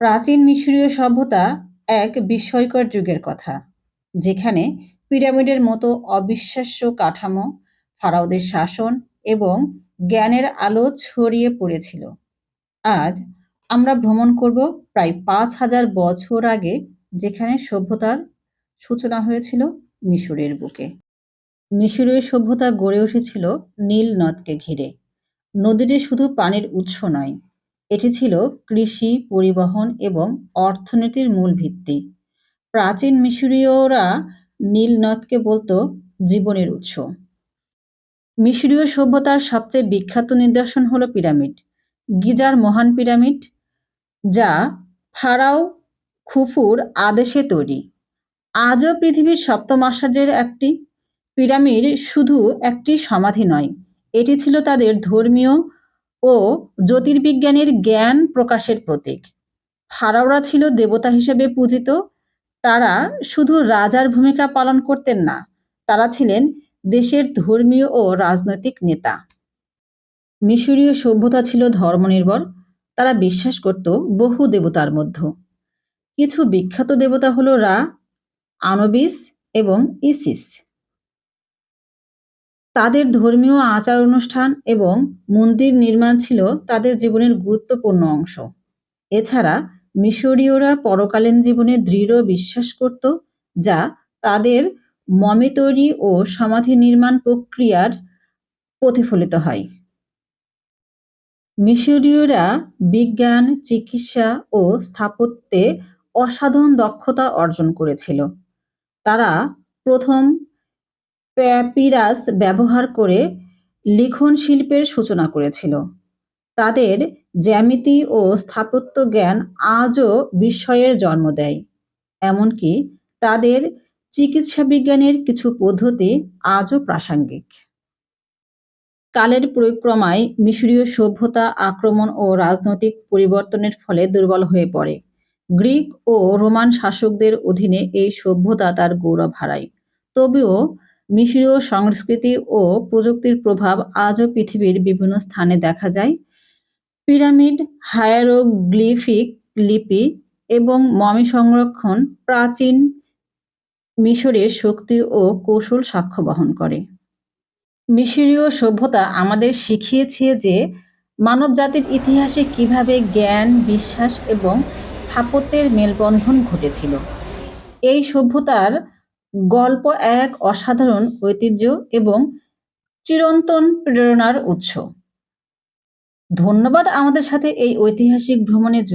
প্রাচীন মিশরীয় সভ্যতা এক বিস্ময়কর যুগের কথা, যেখানে পিরামিডের মতো অবিশ্বাস্য কাঠামো, ফারাওদের শাসন এবং জ্ঞানের আলো ছড়িয়ে পড়েছিল। আজ আমরা ভ্রমণ করব প্রায় ৫,০০০ বছর আগে, যেখানে সভ্যতার সূচনা হয়েছিল মিশরের বুকে। মিশরীয় সভ্যতা গড়ে উঠেছিল নীল নদকে ঘিরে। নদীটি শুধু পানির উৎস নয়, এটি ছিল কৃষি, পরিবহন এবং অর্থনীতির মূল ভিত্তি। প্রাচীন মিশরীয়রা নীল নদকে বলতো জীবনের উৎস। মিশরীয় সভ্যতার সবচেয়ে বিখ্যাত নিদর্শন হলো পিরামিড। গিজার মহান পিরামিড, যা ফারাও খুফুর আদেশে তৈরি, আজও পৃথিবীর সপ্তম আশ্চর্যের একটি। পিরামিড শুধু একটি সমাধি নয়, এটি ছিল তাদের ধর্মীয় ও জ্যোতির্বিজ্ঞানের জ্ঞান প্রকাশের প্রতীক। ফারাওরা ছিল দেবতা হিসেবে পূজিত। তারা শুধু রাজার ভূমিকা পালন করতেন না, তারা ছিলেন দেশের ধর্মীয় ও রাজনৈতিক নেতা। মিশরীয় সভ্যতা ছিল ধর্মনির্ভর। তারা বিশ্বাস করত বহু দেবতার মধ্যে কিছু বিখ্যাত দেবতা হলো রা, আনুবিস এবং ইসিস। তাদের ধর্মীয় আচার অনুষ্ঠান এবং মন্দির নির্মাণ ছিল তাদের জীবনের গুরুত্বপূর্ণ অংশ। এছাড়া মিশরীয়রা পরকালীন জীবনে দৃঢ় বিশ্বাস করত, যা তাদের মমি তৈরি ও সমাধি নির্মাণ প্রক্রিয়ার প্রতিফলিত হয়। মিশরীয়রা বিজ্ঞান, চিকিৎসা ও স্থাপত্যে অসাধারণ দক্ষতা অর্জন করেছিল। তারা প্রথম প্যাপিরাস ব্যবহার করে লিখন শিল্পের সূচনা করেছিল। তাদের জ্যামিতি ও স্থাপত্য জ্ঞান আজও বিস্ময়ের জন্ম দেয়। এমনকি তাদের চিকিৎসা বিজ্ঞানের কিছু পদ্ধতি আজও প্রাসঙ্গিক। কালের পরিক্রমায় মিশরীয় সভ্যতা আক্রমণ ও রাজনৈতিক পরিবর্তনের ফলে দুর্বল হয়ে পড়ে। গ্রিক ও রোমান শাসকদের অধীনে এই সভ্যতা তার গৌরব হারায়। তবুও মিশরীয় সংস্কৃতি ও প্রযুক্তির প্রভাব আজও পৃথিবীর বিভিন্ন স্থানে দেখা যায়। পিরামিড, হায়ারোগ্লিফিক লিপি এবং মমি সংরক্ষণ প্রাচীন মিশরের শক্তি ও কৌশল সাক্ষ্য বহন করে। মিশরীয় সভ্যতা আমাদের শিখিয়েছে যে মানবজাতির ইতিহাসে কিভাবে জ্ঞান, বিশ্বাস এবং স্থাপত্যের মেলবন্ধন ঘটেছিল। এই সভ্যতার গল্প এক অসাধারণ ঐতিহ্য এবং চিরন্তন প্রেরণার উৎস। ধন্যবাদ আমাদের সাথে এই ঐতিহাসিক ভ্রমণে যোগ